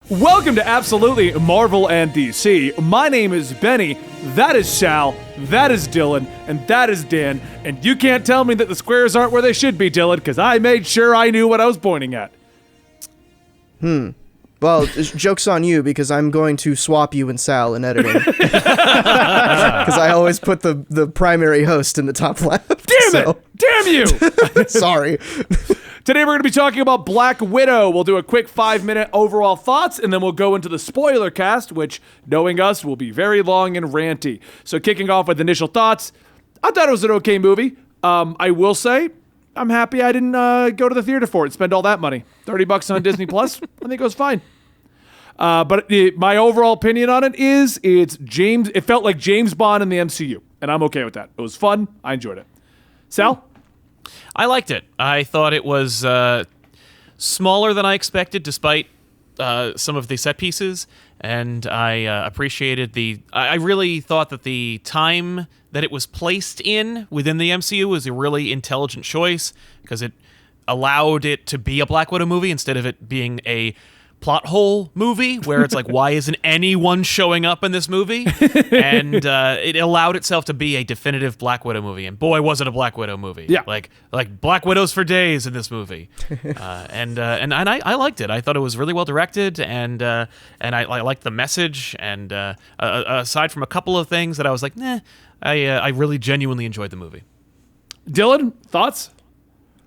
Welcome to Absolutely Marvel and DC. My name is Benny, that is Sal, that is Dylan, and that is Dan. And you can't tell me that the squares aren't where they should be, Dylan, because I made sure I knew what I was pointing at. Well, joke's on you, because I'm going to swap you and Sal in editing. Because I always put the primary host in the top left. Damn it! Damn you! Sorry. Today we're going to be talking about Black Widow. We'll do a quick 5-minute overall thoughts, and then we'll go into the spoiler cast, which, knowing us, will be very long and ranty. So kicking off with initial thoughts, I thought it was an okay movie. I will say, I'm happy I didn't go to the theater for it, spend all that money. $30 on Disney Plus, I think it was fine. But my overall opinion on it is it felt like James Bond in the MCU, and I'm okay with that. It was fun. I enjoyed it. Sal? I liked it. I thought it was smaller than I expected, despite some of the set pieces, and I appreciated I really thought that the time that it was placed in within the MCU was a really intelligent choice, because it allowed it to be a Black Widow movie instead of it being a plot hole movie where it's like, why isn't anyone showing up in this movie? And it allowed itself to be a definitive Black Widow movie. And boy, was it a Black Widow movie. Yeah. Like Black Widows for days in this movie. And I liked it. I thought it was really well directed, and I liked the message. And aside from a couple of things that I was like, I really genuinely enjoyed the movie. Dylan, thoughts?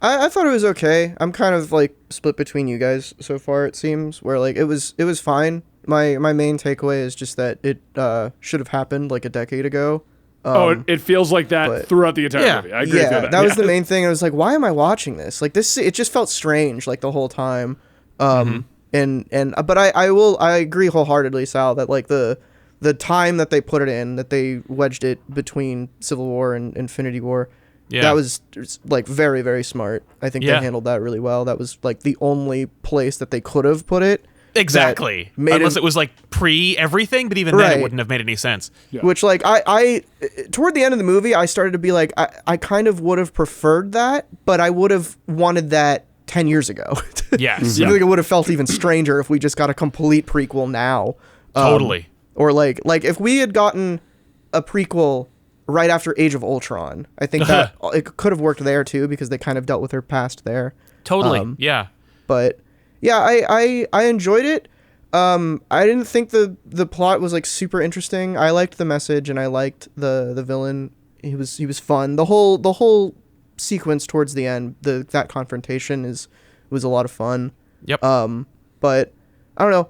I thought it was okay. I'm kind of like split between you guys so far, it seems, where like it was fine. My main takeaway is just that it should have happened like a decade ago. It feels like that throughout the entire movie. I agree with that. That was the main thing. I was like, why am I watching this? Like it just felt strange like the whole time. But I agree wholeheartedly, Sal, that like the time that they put it in, that they wedged it between Civil War and Infinity War. Yeah. That was like very, very smart. I think they handled that really well. That was like the only place that they could have put it. Exactly. Unless it was like pre-everything, but even then it wouldn't have made any sense. Yeah. Which like I toward the end of the movie, I started to be like, I kind of would have preferred that, but I would have wanted that 10 years ago. Yes. I think it would have felt even stranger if we just got a complete prequel now. Totally. Or like if we had gotten a prequel right after Age of Ultron, I think that it could have worked there too, because they kind of dealt with her past there. Totally. Yeah. But yeah, I enjoyed it. I didn't think the plot was like super interesting. I liked the message, and I liked the villain. He was fun. The whole sequence towards the end, that confrontation was a lot of fun. Yep. But I don't know.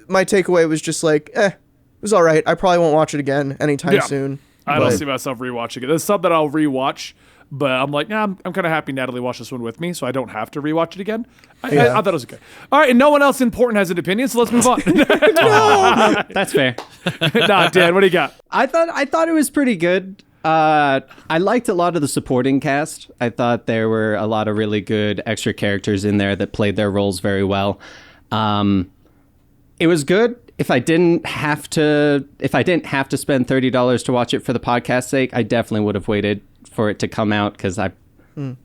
My takeaway was just like, it was all right. I probably won't watch it again anytime soon. I don't see myself rewatching it. There's some that I'll rewatch, but I'm like, I'm kind of happy Natalie watched this one with me, so I don't have to rewatch it again. I thought it was okay. All right, and no one else important has an opinion, so let's move on. No, that's fair. Nah, Dan, what do you got? I thought it was pretty good. I liked a lot of the supporting cast. I thought there were a lot of really good extra characters in there that played their roles very well. It was good. If I didn't have to spend $30 to watch it for the podcast's sake, I definitely would have waited for it to come out, because I'm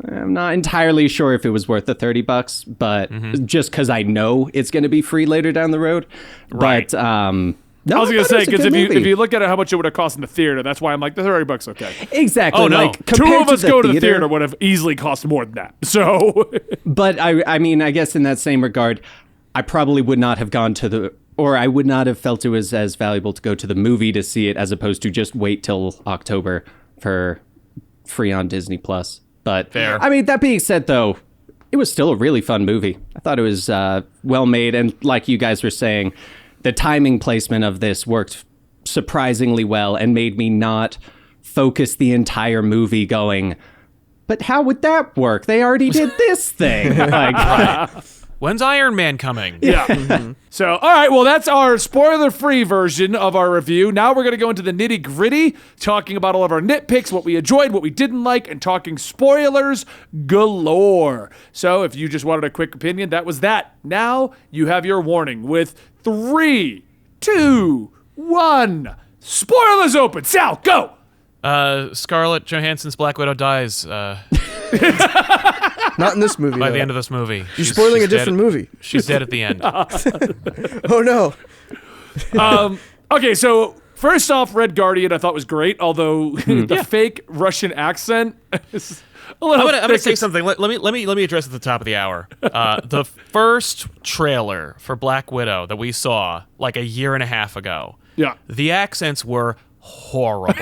not entirely sure if it was worth the $30, but just because I know it's going to be free later down the road. Right. But I was going to say, because if you look at it, how much it would have cost in the theater, that's why I'm like, the $30 okay. Exactly. Oh, no. Like, Two of us go to the theater would have easily cost more than that. So, but I mean, I guess in that same regard, I probably would not have gone to I would not have felt it was as valuable to go to the movie to see it, as opposed to just wait till October for free on Disney Plus. But fair. I mean, that being said, though, it was still a really fun movie. I thought it was well made, and like you guys were saying, the timing placement of this worked surprisingly well and made me not focus the entire movie going, but how would that work? They already did this thing. Right. When's Iron Man coming? Yeah. So, all right, well, that's our spoiler-free version of our review. Now we're going to go into the nitty-gritty, talking about all of our nitpicks, what we enjoyed, what we didn't like, and talking spoilers galore. So if you just wanted a quick opinion, that was that. Now you have your warning with 3, 2, 1. Spoilers open. Sal, go! Scarlett Johansson's Black Widow dies. Not in this movie. By though. the end of this movie. You're spoiling a different movie. She's dead at the end. Oh no. Okay, so first off, Red Guardian I thought was great, although the fake Russian accent is a little. I'm gonna thick. say something. Let me address at the top of the hour. The first trailer for Black Widow that we saw like a year and a half ago. Yeah. The accents were horrible.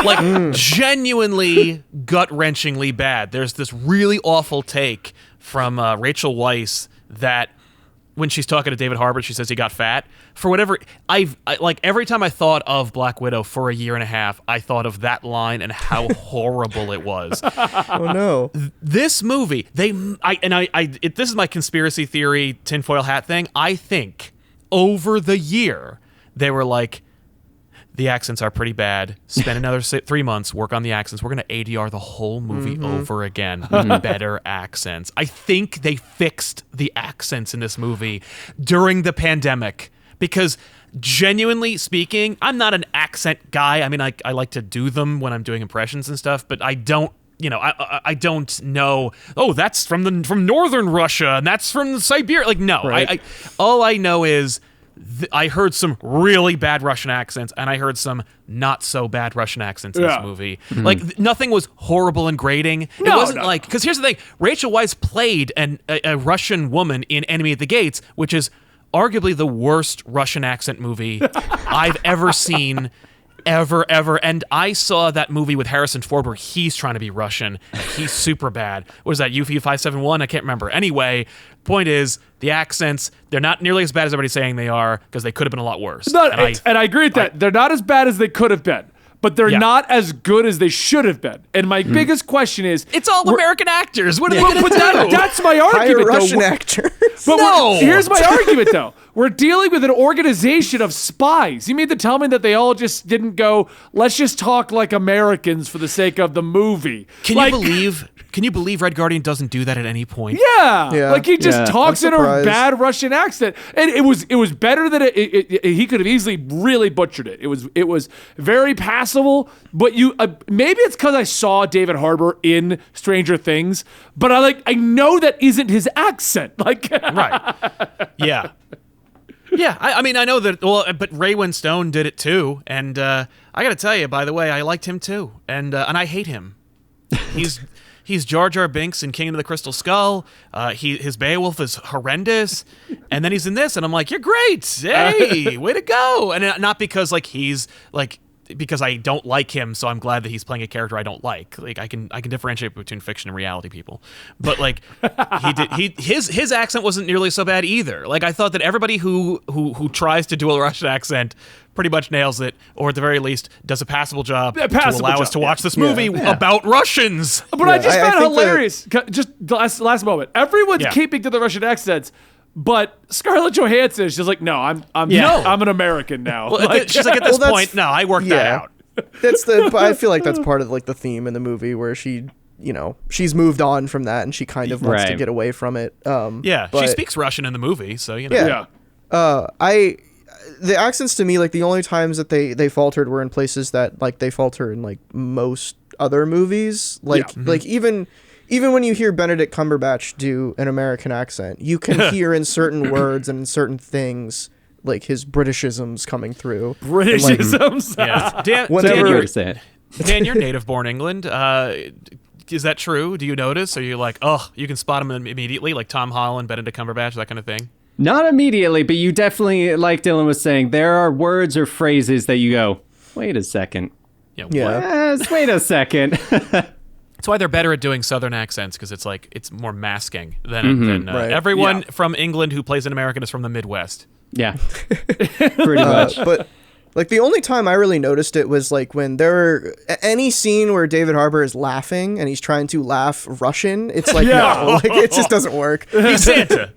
Like genuinely gut-wrenchingly bad. There's this really awful take from Rachel Weisz that when she's talking to David Harbour, she says he got fat. For whatever, like every time I thought of Black Widow for a year and a half, I thought of that line and how horrible it was. Oh no. This movie, this is my conspiracy theory tinfoil hat thing. I think over the year they were like, the accents are pretty bad. Spend another 3 months, work on the accents. We're going to ADR the whole movie over again with better accents. I think they fixed the accents in this movie during the pandemic because genuinely speaking, I'm not an accent guy. I mean, I like to do them when I'm doing impressions and stuff, but I don't, I don't know, oh, that's from northern Russia and that's from Siberia. Like, no, Right. all I know is I heard some really bad Russian accents, and I heard some not so bad Russian accents in this movie. Like, nothing was horrible and grating. It wasn't like, because here's the thing, Rachel Weisz played a Russian woman in Enemy at the Gates, which is arguably the worst Russian accent movie I've ever seen. Ever. And I saw that movie with Harrison Ford where he's trying to be Russian. He's super bad. What is that, UFE 571? I can't remember. Anyway, point is, the accents, they're not nearly as bad as everybody's saying they are because they could have been a lot worse. And I agree with that. They're not as bad as they could have been, but they're not as good as they should have been. And my biggest question is... It's all American actors. What are they going to do? That's my Hire argument, Russian though. actors. But No! here's my argument, though. We're dealing with an organization of spies. You mean to tell me that they all just didn't go, let's just talk like Americans for the sake of the movie? Can you believe Red Guardian doesn't do that at any point? Yeah. Like he just talks I'm in a surprised. bad Russian accent. And it was better than he could have easily really butchered it. It was very passable, but maybe it's because I saw David Harbour in Stranger Things, but I know that isn't his accent. Like Right. Yeah. Yeah, I mean, I know that, but Ray Winstone did it too, and I got to tell you, by the way, I liked him too, and I hate him. He's Jar Jar Binks in King of the Crystal Skull. His Beowulf is horrendous, and then he's in this, and I'm like, you're great, hey, way to go, and not because because I don't like him, so I'm glad that he's playing a character I don't like. Like I can differentiate between fiction and reality, people. But like his accent wasn't nearly so bad either. Like I thought that everybody who tries to do a Russian accent pretty much nails it, or at the very least does a passable job to allow us to watch this movie about Russians. But I just I found it think hilarious. Just the last moment. Everyone's keeping to the Russian accents. But Scarlett Johansson is just like, no, I'm an American now. Well, she's like, at this point, no, I worked that out. I feel like that's part of like the theme in the movie where she, she's moved on from that and she kind of wants to get away from it. She speaks Russian in the movie, so Yeah. The accents to me, like the only times that they faltered were in places that like they falter in like most other movies. Like even when you hear Benedict Cumberbatch do an American accent, you can hear in certain words and in certain things like his Britishisms coming through. Britishisms. Yeah. Dan, you're native-born England. Is that true? Do you notice? Are you like, oh, you can spot him immediately, like Tom Holland, Benedict Cumberbatch, that kind of thing? Not immediately, but you definitely, like Dylan was saying, there are words or phrases that you go, wait a second. Yeah. Yes, wait a second. That's why they're better at doing Southern accents, because it's more masking than everyone from England who plays an American is from the Midwest. Yeah, pretty much. But like the only time I really noticed it was like when any scene where David Harbour is laughing and he's trying to laugh Russian. It's like no, like it just doesn't work. He's Santa.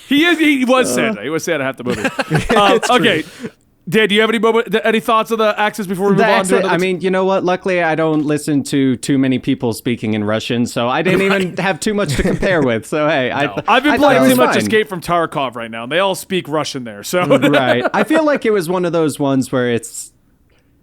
He was Santa. He was Santa half the movie. Okay. Dan, do you have any thoughts on the accents before we move on to I mean, you know what? Luckily, I don't listen to too many people speaking in Russian, so I didn't even have too much to compare with. So, hey, I've been playing too much Escape from Tarkov right now, and they all speak Russian there. So right. I feel like it was one of those ones where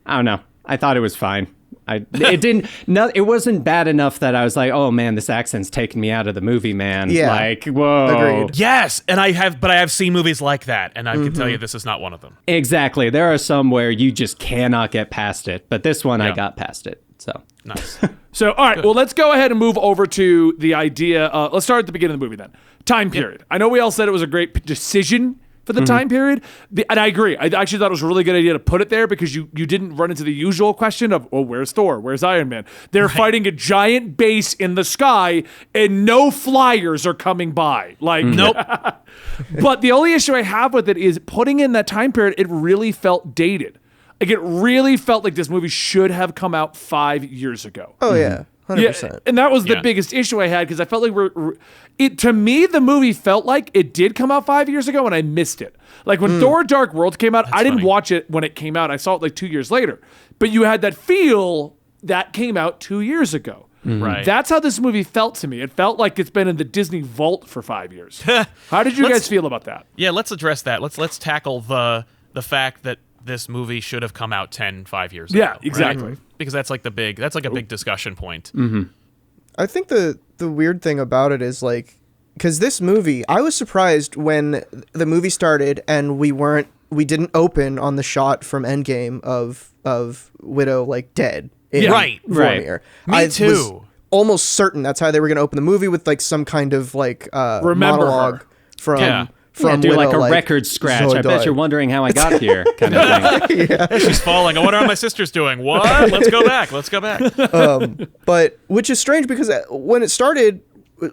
I don't know. I thought it was fine. It wasn't bad enough that I was like, oh man, this accent's taking me out of the movie, man. Yeah. Like, whoa. Agreed. Yes, and I have seen movies like that, and I can tell you this is not one of them. Exactly. There are some where you just cannot get past it, but this one I Yeah. got past it. So Nice. So, all right, well, let's go ahead and move over to the idea. Let's start at the beginning of the movie then. Time period. I know we all said it was a great decision for the time period, and I agree. I actually thought it was a really good idea to put it there because you didn't run into the usual question of, oh, where's Thor? Where's Iron Man? They're fighting a giant base in the sky, and no flyers are coming by. Like, Nope. But the only issue I have with it is putting in that time period, it really felt dated. Like, it really felt like this movie should have come out 5 years ago. Oh yeah, 100%. Yeah, and that was the Yeah. biggest issue I had because I felt like to me, the movie felt like it did come out 5 years ago and I missed it. Like when Thor Dark World came out, I didn't funny. watch it when it came out. I saw it like 2 years later. But you had that feel that came out 2 years ago. Right. That's how this movie felt to me. It felt like it's been in the Disney vault for 5 years. How did you guys feel about that? Yeah, let's address that. Let's tackle the fact that this movie should have come out 5 years ago. Yeah, right? exactly. Because that's like a big discussion point. I think the weird thing about it is like, because this movie, I was surprised when the movie started and we didn't open on the shot from Endgame of Widow like dead. In Right. Vormir. Me I was too. almost certain that's how they were going to open the movie with like some kind of like Remember monologue her. from Yeah. from do Widow, like a record scratch. Zoe I bet died. you're wondering how I got here, kind of thing. She's falling. I wonder how my sister's doing. What? Let's go back. Let's go back. But which is strange because when it started,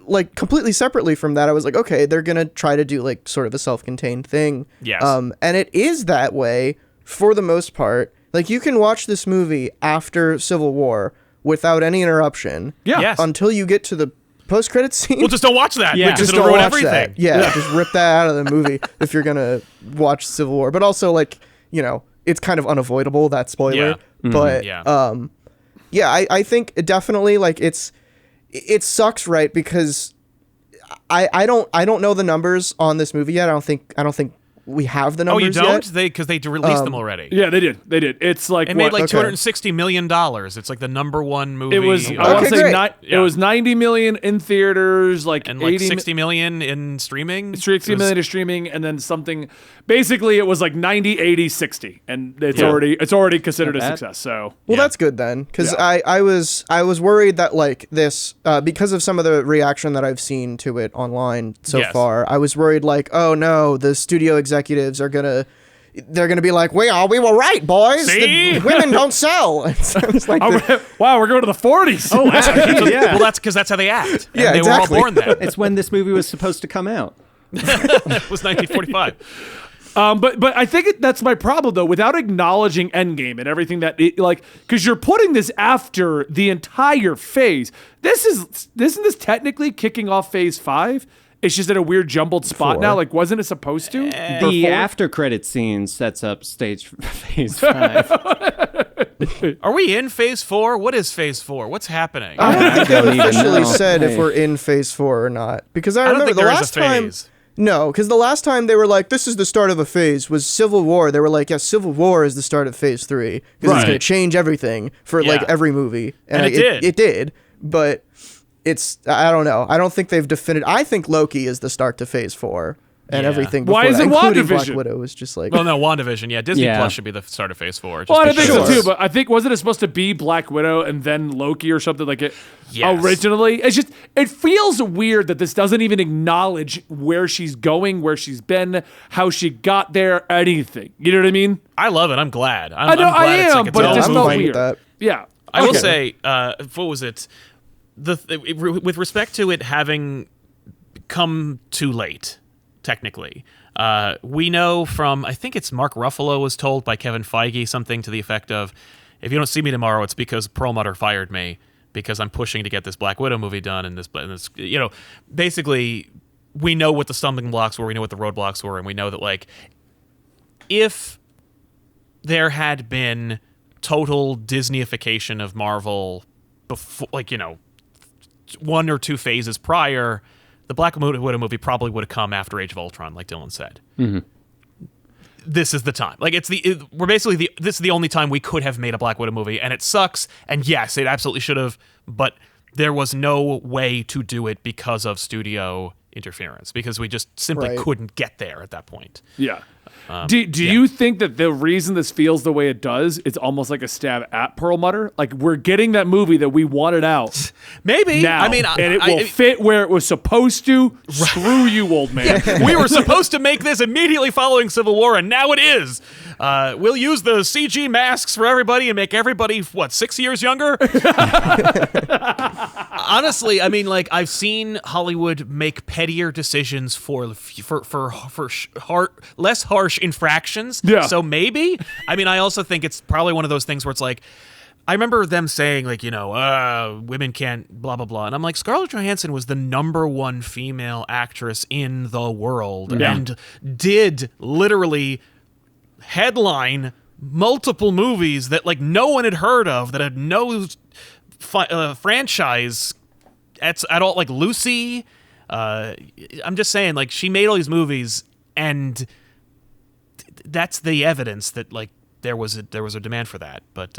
like completely separately from that, I was like, okay, they're gonna try to do like sort of a self-contained thing. Yes. And it is that way for the most part. Like you can watch this movie after Civil War without any interruption. Yeah. Yes. Until you get to the post-credit scene. Well, just don't watch that. Yeah. Because just it'll don't ruin watch everything. that. Yeah, just rip that out of the movie if you're gonna watch Civil War. But also, like, you know, it's kind of unavoidable, that spoiler. Yeah. But Yeah. yeah, I think it definitely like it sucks, right? Because I don't know the numbers on this movie yet. I don't think we have the Oh, numbers you don't? yet. Because they released them already. Yeah, they did. They did. It's like It made like Okay. $260 million. It's like the number one movie. it was. of- I want to Okay, say great. it was 90 million in theaters, like and like 80 60 million in streaming. 60 It was- million is streaming, and then something. Basically, it was like 90, 80, 60, and it's Yeah. already considered a Not bad. success. So Well, Yeah. that's good then, because Yeah. I was worried that like this because of some of the reaction that I've seen to it online so Yes. far. I was worried like, oh no, the studio executives they're gonna be like, we were right, boys. See? The women don't sell. It's like wow, we're going to the 40s. Oh, wow. Yeah. Well, that's because that's how they act. And Yeah, they exactly. were all born then. It's when this movie was supposed to come out. It was 1945. But I think that's my problem though. Without acknowledging Endgame and everything that like, because you're putting this after the entire phase. Isn't this technically kicking off Phase 5? It's just at a weird jumbled spot 4. now. Like, wasn't it supposed to? Or The 4? after credit scene sets up stage phase 5. Are we in Phase 4? What is Phase 4? What's happening? I don't think don't they even officially know. said if Hey. we're in Phase 4 or not. Because I don't remember think the there is a last time. phase. No, because the last time they were like, this is the start of a phase, was Civil War. They were like, yeah, Civil War is the start of Phase 3. Because it's Right. going to change everything for like Yeah. every movie. And it did. It did. But I don't know. I don't think they've definitive. I think Loki is the start to Phase 4. And Yeah. everything Why before is that, it including Black WandaVision? Widow, was just like... Well, no, WandaVision. Yeah, Disney Yeah. Plus should be the start of Phase 4. just Well, I think so because- too, but I think wasn't it supposed to be Black Widow and then Loki or something like it Yes. originally? It's just it feels weird that this doesn't even acknowledge where she's going, where she's been, how she got there, anything. You know what I mean? I love it. I'm glad. I'm I know I'm glad I it's am, like its but it own just I'm felt fine with weird. that. Yeah, I will Okay. say, what was it? With respect to it having come too late, technically. We know from, I think it's Mark Ruffalo was told by Kevin Feige something to the effect of, if you don't see me tomorrow, it's because Perlmutter fired me because I'm pushing to get this Black Widow movie done. And this, you know, basically, we know what the stumbling blocks were, we know what the roadblocks were, and we know that, like, if there had been total Disneyification of Marvel before, like, you know, 1 or 2 phases prior, the Black Widow movie probably would have come after Age of Ultron, like Dylan said. this is the time. Like this is the only time we could have made a Black Widow movie, and it sucks. And yes, it absolutely should have, but there was no way to do it because of studio interference, because we just simply couldn't get there at that point. Yeah. Do you think that the reason this feels the way it does, it's almost like a stab at Perlmutter? Like, we're getting that movie that we wanted out. Maybe. Now, I mean, and it will fit where it was supposed to. Screw you, old man. We were supposed to make this immediately following Civil War, and now it is. We'll use the CG masks for everybody and make everybody, 6 years younger? Honestly, I mean, like, I've seen Hollywood make pettier decisions for less harsh infractions. Yeah. So maybe. I mean, I also think it's probably one of those things where it's like, I remember them saying, like, women can't blah, blah, blah. And I'm like, Scarlett Johansson was the #1 female actress in the world and did literally headline multiple movies that, like, no one had heard of, that had no franchise at all. Like Lucy. I'm just saying, like, she made all these movies, and that's the evidence that, like, there was a demand for that. But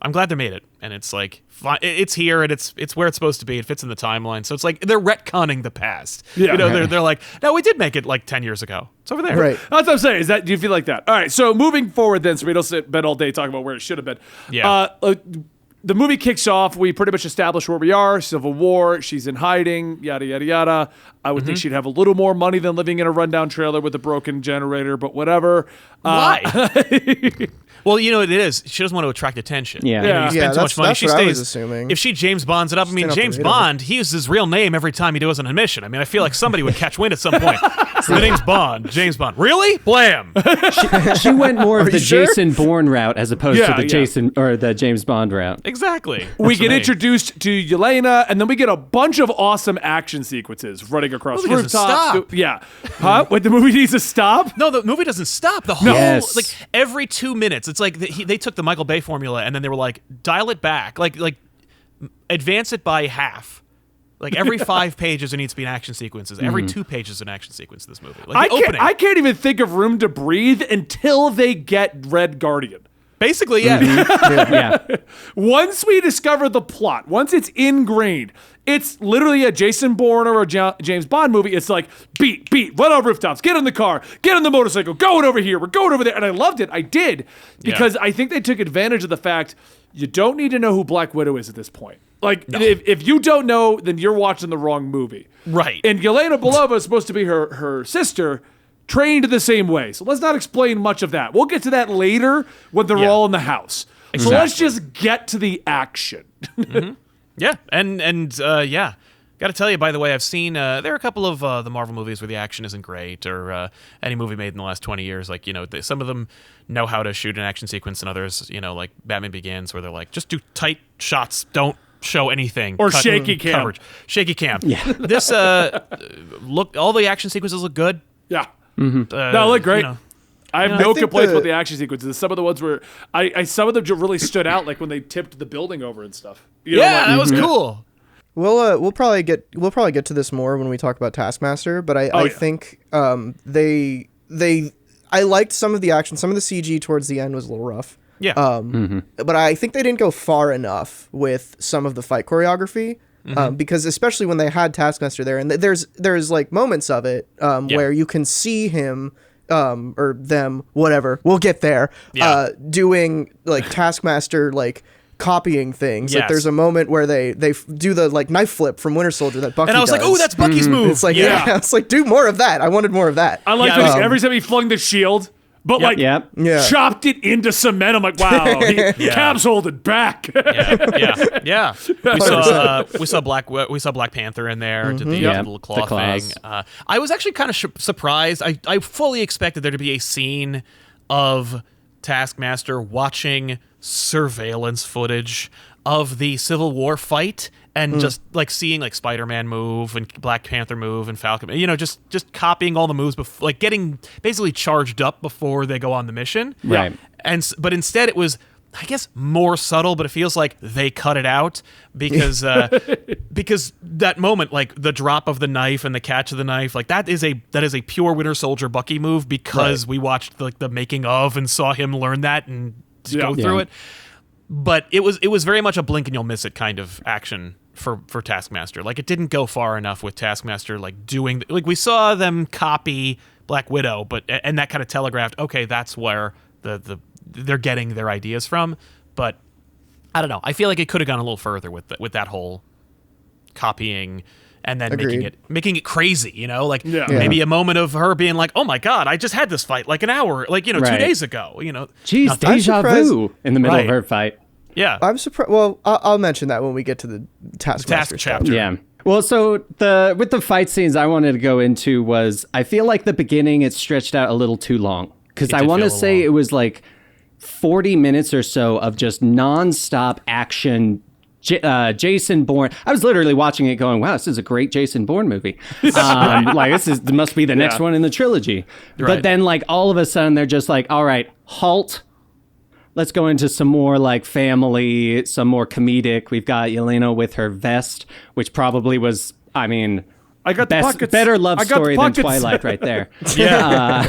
I'm glad they made it, and it's like it's here, and it's where it's supposed to be. It fits in the timeline, so it's like they're retconning the past. Yeah. They're like, no, we did make it like 10 years ago. It's over there. Right. That's what I'm saying. Do you feel like that? All right. So moving forward, then, so we don't spend all day talking about where it should have been. Yeah. The movie kicks off. We pretty much establish where we are. Civil War. She's in hiding. Yada yada yada. I would think she'd have a little more money than living in a rundown trailer with a broken generator, but whatever. Why? Well, you know what it is. She doesn't want to attract attention. Yeah. You know, you spend too much money. that's She what I stays. was assuming. If she James Bonds it up, I mean, Staying off the James radar. Bond, he uses his real name every time he goes on a mission. I mean, I feel like somebody would catch wind at some point. The name's Bond. James Bond. Really? Blam. She went more of the sure? Jason Bourne route as opposed Yeah, to the yeah. Jason or the James Bond route. Exactly. We Works for get me. introduced to Yelena, and then we get a bunch of awesome action sequences running across Movie doesn't rooftops. stop. Yeah. Huh? Wait, the movie needs to stop? No, the movie doesn't stop. The whole, Yes. like, every 2 minutes, it's like they took the Michael Bay formula and then they were like, dial it back, like advance it by half. Like, every 5 pages there needs to be an action sequences. Every 2 pages an action sequence in this movie. Like, the opening. I can't even think of Room to Breathe until they get Red Guardian. Basically, yeah. Yeah. Once we discover the plot, once it's ingrained, it's literally a Jason Bourne or a James Bond movie. It's like, beat, run on rooftops, get in the car, get on the motorcycle, going over here, we're going over there. And I loved it. I did. Because I think they took advantage of the fact you don't need to know who Black Widow is at this point. Like, if you don't know, then you're watching the wrong movie. Right. And Yelena Belova is supposed to be her sister, trained the same way. So let's not explain much of that. We'll get to that later when they're all in the house. So let's just get to the action. Yeah, and yeah. Got to tell you, by the way, I've seen there are a couple of the Marvel movies where the action isn't great, or any movie made in the last 20 years. Like, some of them know how to shoot an action sequence, and others, like Batman Begins, where they're like, just do tight shots, don't show anything, Or shaky cam. coverage, shaky cam. Yeah. This all the action sequences look good. Yeah. No, look great. I have no I think complaints about the action sequences. Some of the ones where some of them just really stood out, like when they tipped the building over and stuff. That was cool. We'll probably get to this more when we talk about Taskmaster, but I think I liked some of the action. Some of the CG towards the end was a little rough. Yeah. But I think they didn't go far enough with some of the fight choreography. Because especially when they had Taskmaster there, and there's like moments of it where you can see him or them, whatever. We'll get there. Doing like Taskmaster like copying things. Yes. Like there's a moment where they do the like knife flip from Winter Soldier that Bucky And I was like, does. oh, that's Bucky's move. It's like it's like do more of that. I wanted more of that. I like that every time he flung the shield, but Yep. chopped it into cement. I'm like, wow, Cap's holding back. Yeah. We saw Black Panther in there. Did the little claw the claws. thing. I was actually kind of surprised. I fully expected there to be a scene of Taskmaster watching surveillance footage of the Civil War fight and just like seeing like Spider-Man move and Black Panther move and Falcon, just copying all the moves, before, like getting basically charged up before they go on the mission. Right. But instead it was I guess more subtle, but it feels like they cut it out because because that moment, like the drop of the knife and the catch of the knife, like that is a pure Winter Soldier Bucky move because we watched like the making of and saw him learn that and go through it. But it was very much a blink and you'll miss it kind of action for Taskmaster. Like it didn't go far enough with Taskmaster like doing like we saw them copy Black Widow, but and that kind of telegraphed, okay, that's where they're getting their ideas from, but I don't know. I feel like it could have gone a little further with that whole copying and then making it crazy, you know, like maybe a moment of her being like, "Oh my God, I just had this fight like an hour, like 2 days ago," you know. Jeez, deja vu in the middle of her fight. Yeah, I'm surprised. Well, I'll mention that when we get to the Taskmaster chapter. Yeah. Well, so with the fight scenes I wanted to go into was I feel like the beginning it stretched out a little too long because I want to say it was like 40 minutes or so of just nonstop action. Jason Bourne. I was literally watching it going, wow, this is a great Jason Bourne movie. Like this must be the next one in the trilogy. Right. But then like all of a sudden they're just like, all right, halt. Let's go into some more like family, some more comedic. We've got Yelena with her vest, which probably was, I mean, I got the pockets. Better love story than Twilight right there. Yeah.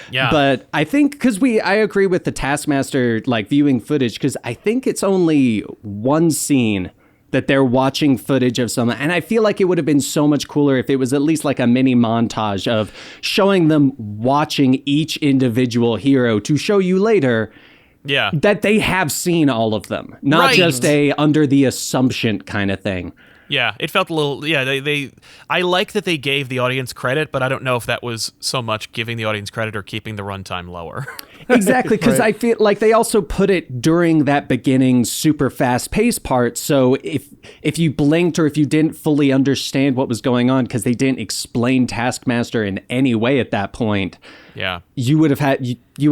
But I think because I agree with the Taskmaster like viewing footage because I think it's only one scene that they're watching footage of someone. And I feel like it would have been so much cooler if it was at least like a mini montage of showing them watching each individual hero to show you later that they have seen all of them, not just a under the assumption kind of thing. Yeah, it felt a little. Yeah, I like that they gave the audience credit, but I don't know if that was so much giving the audience credit or keeping the runtime lower. Exactly, because I feel like they also put it during that beginning super fast paced part. So if you blinked or if you didn't fully understand what was going on because they didn't explain Taskmaster in any way at that point, you would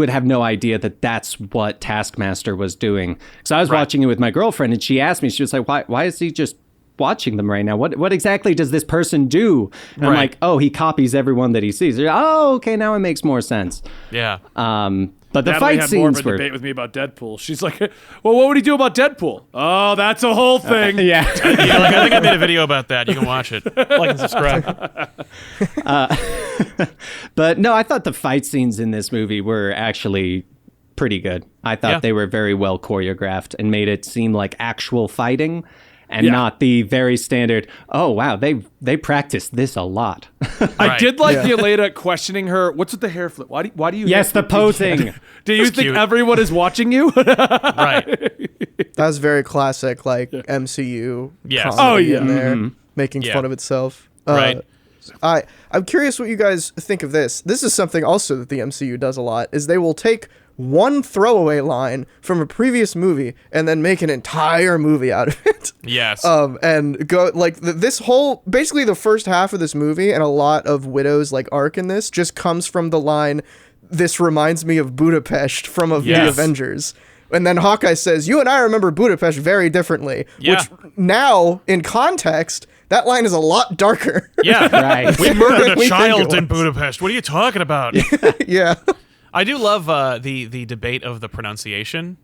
have no idea that that's what Taskmaster was doing. So I was watching it with my girlfriend, and she asked me, she was like, "Why is he just watching them right now? What exactly does this person do?" And I'm like, "Oh, he copies everyone that he sees." Oh, okay, now it makes more sense. Yeah. But the Natalie fight scenes more of a debate with me about Deadpool. She's like, "Well, what would he do about Deadpool?" Oh, that's a whole thing. Yeah, like, I think I made a video about that. You can watch it. Like and subscribe. But no, I thought the fight scenes in this movie were actually pretty good. I thought they were very well choreographed and made it seem like actual fighting. And not the very standard, oh, wow, they practiced this a lot. I did like the Yelena questioning her, what's with the hair flip? Why do you... Yes, the posing. Do you think everyone is watching you? Right. That was very classic, like, MCU Yes. comedy in there, making fun of itself. Right. I'm curious what you guys think of this. This is something also that the MCU does a lot, is they will take one throwaway line from a previous movie and then make an entire movie out of it. Yes. And go like this whole basically the first half of this movie and a lot of Widow's like arc in this just comes from the line, "This reminds me of Budapest" from the Avengers. And then Hawkeye says, "You and I remember Budapest very differently," which now in context that line is a lot darker. Yeah, right. We murdered a child in Budapest. What are you talking about? Yeah. I do love the debate of the pronunciation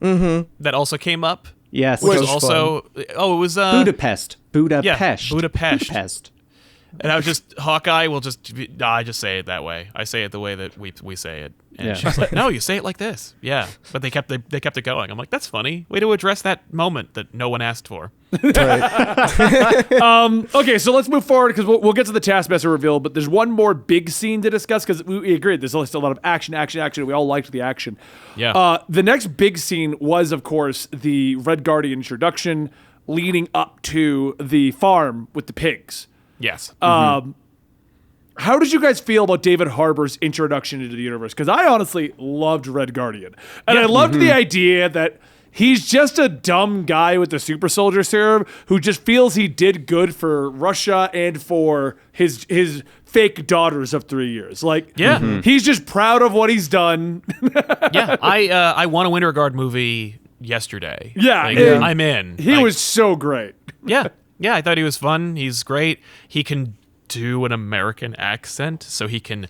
that also came up. Yes. Which was also... Fun. Oh, it was... Budapest. Yeah, Budapest. And I was just... Hawkeye will just... I just say it that way. I say it the way that we say it. And she's like, "No, you say it like this." Yeah. But they kept it going. I'm like, that's funny. Way to address that moment that no one asked for. Okay, so let's move forward because we'll get to the Taskmaster reveal, but there's one more big scene to discuss because we agreed there's a lot of action. We all liked the action. Yeah. The next big scene was, of course, the Red Guardian introduction leading up to the farm with the pigs. Yes. How did you guys feel about David Harbour's introduction into the universe? Because I honestly loved Red Guardian. And I loved the idea that he's just a dumb guy with the super soldier serum who just feels he did good for Russia and for his fake daughters of 3 years. Like, he's just proud of what he's done. Yeah, I won a Winter Guard movie yesterday. Yeah, like, I'm in. He was so great. Yeah, I thought he was fun. He's great. He can do an American accent so he can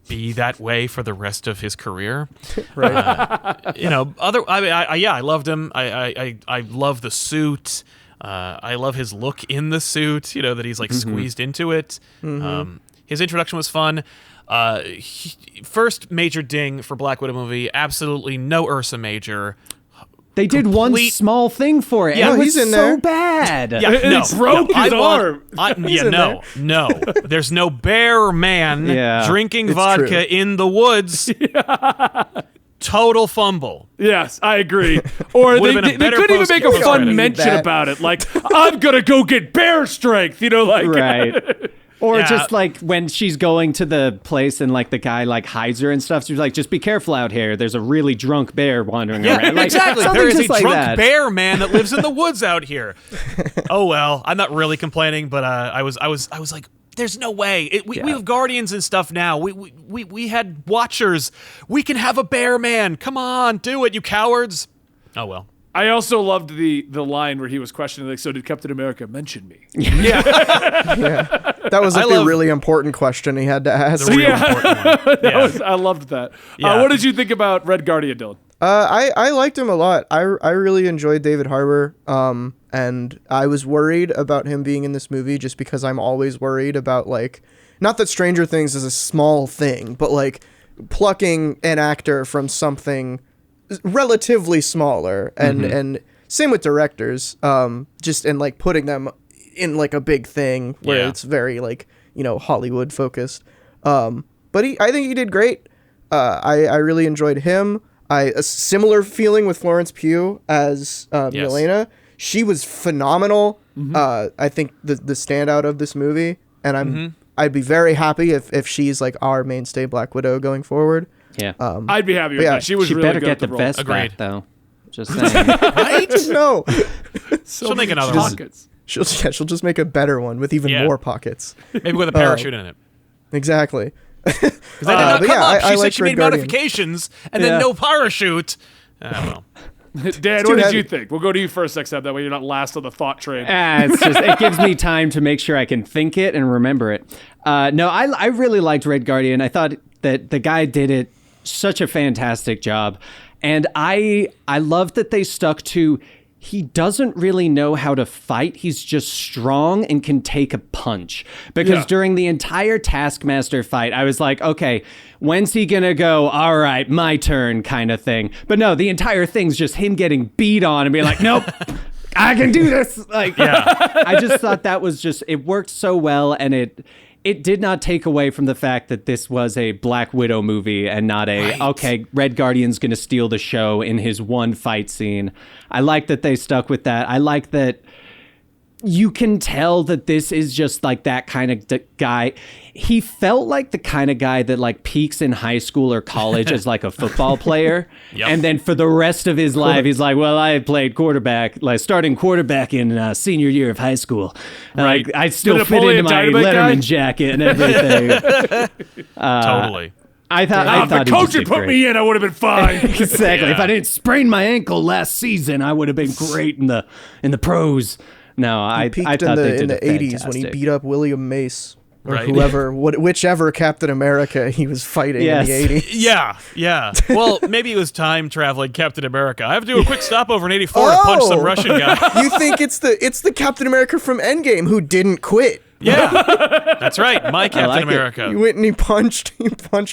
be that way for the rest of his career. Right. I loved him. I love the suit. I love his look in the suit, that he's like squeezed into it. His introduction was fun. First major ding for Black Widow movie, absolutely no Ursa Major. They did one small thing for it. Yeah, and it he's was in so there. bad. Yeah, It broke his arm. No. There's no bear man drinking vodka true. in the woods. Total fumble. Yes, I agree. Or they Would've been a better couldn't even make a post-credits fun credit. mention That. about it. Like, I'm going to go get bear strength, Right. Or Yeah. just like when she's going to the place and like the guy like hides her and stuff. She's like, just be careful out here. There's a really drunk bear wandering around. Like, exactly. something There is a just like drunk that. bear man that lives in the woods out here. Oh well, I'm not really complaining, but I was like, there's no way. We have Guardians and stuff now. We had Watchers. We can have a bear man. Come on, do it, you cowards. Oh well. I also loved the line where he was questioning, like, so did Captain America mention me? That was like the really important question he had to ask. The real important one. Yeah. I loved that. Yeah. What did you think about Red Guardian, Dylan? I liked him a lot. I really enjoyed David Harbour. And I was worried about him being in this movie just because I'm always worried about, like, not that Stranger Things is a small thing, but like plucking an actor from something relatively smaller and same with directors, just and like putting them in like a big thing where it's very like, Hollywood focused. But I think he did great. I really enjoyed him. A similar feeling with Florence Pugh as Yelena. She was phenomenal. I think the standout of this movie, and I'd be very happy if she's like our mainstay Black Widow going forward. Yeah. I'd be happy with that. She was she really better good get at the role. vest Agreed. back, though. Just saying. Right? No, She'll make another one. Pockets. she'll just make a better one with even more pockets. Maybe with a parachute in it. Exactly. Because that did not but come yeah, up. She I said liked she Red made Guardian. modifications and then no parachute. Well. Dan, too what did heavy. you think? We'll go to you first, Except that way you're not last on the thought train. It gives me time to make sure I can think it and remember it. No, I really liked Red Guardian. I thought that the guy did it such a fantastic job. And I love that they stuck to, he doesn't really know how to fight. He's just strong and can take a punch. Because during the entire Taskmaster fight, I was like, okay, when's he gonna go, all right, my turn kind of thing. But no, the entire thing's just him getting beat on and being like, nope, I can do this. Like, I just thought that was just, it worked so well, and it did not take away from the fact that this was a Black Widow movie and not okay, Red Guardian's going to steal the show in his one fight scene. I like that they stuck with that. I like that you can tell that this is just like that kind of guy. He felt like the kind of guy that like peaks in high school or college as like a football player. And then for the rest of his life, he's like, well, I played quarterback, like starting quarterback in senior year of high school. Right. Like, I still The fit into Napoleon my Dynamite Letterman guy? jacket and everything. Totally. I thought If the he just coach did had put great. me in, I would have been fine. Exactly. Yeah. If I didn't sprain my ankle last season, I would have been great in the pros. No, I Peaked thought they in did the a 80s when he fantastic- beat up William Mace or Right. whichever Captain America he was fighting Yes. in the 80s. Yeah. Well, maybe it was time traveling Captain America. I have to do a quick stopover in 84 to punch some Russian guy. You think it's the Captain America from Endgame who didn't quit? Yeah, that's right. My Captain like it. America. He went and he punched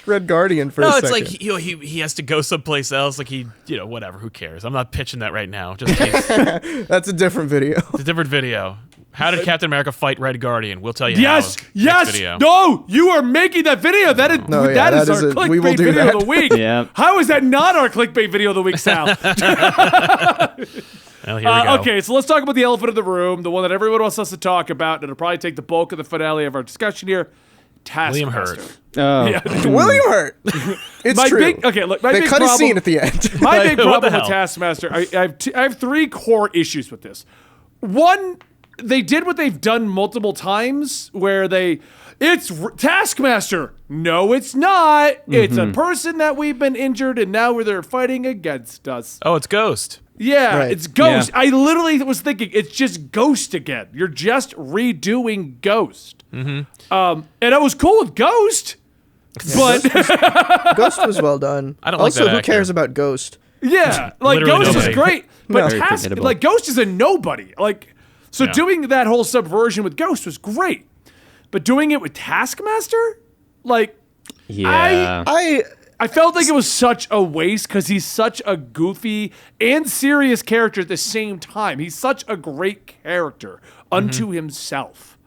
Red Guardian for a No, second. it's like he has to go someplace else. Like whatever. Who cares? I'm not pitching that right now. Just in case. That's a different video. It's a different video. How did Captain America fight Red Guardian? We'll tell you. Yes, how yes. Next video. No, you are making that video. That is No, yeah, that is that our is a- we will clickbait do video that. of the week. Yeah. How is that not our clickbait video of the week, Sal? Well, here we go. Okay, so let's talk about the elephant in the room, the one that everyone wants us to talk about. It'll probably take the bulk of the finale of our discussion here. William Taskmaster. Hurt. Oh. Yeah. William Hurt. It's My true. big look. My they big cut problem, a scene at the end. My Like, big what the problem with hell? Taskmaster, I have three core issues with this. One, they did what they've done multiple times, where it's Taskmaster. No, it's not. It's a person that we've been injured, and now they're fighting against us. Oh, it's Ghost. Yeah, Right. it's Ghost. Yeah. I literally was thinking it's just Ghost again. You're just redoing Ghost. And I was cool with Ghost, but Ghost was well done. I don't like also, that who actor. cares about Ghost? yeah, like Literally Ghost nobody. is great, but No. Very forgettable. like Ghost is a nobody. Like, so Yeah. doing that whole subversion with Ghost was great, but doing it with Taskmaster, like, Yeah. I felt like it was such a waste because he's such a goofy and serious character at the same time. He's such a great character unto himself.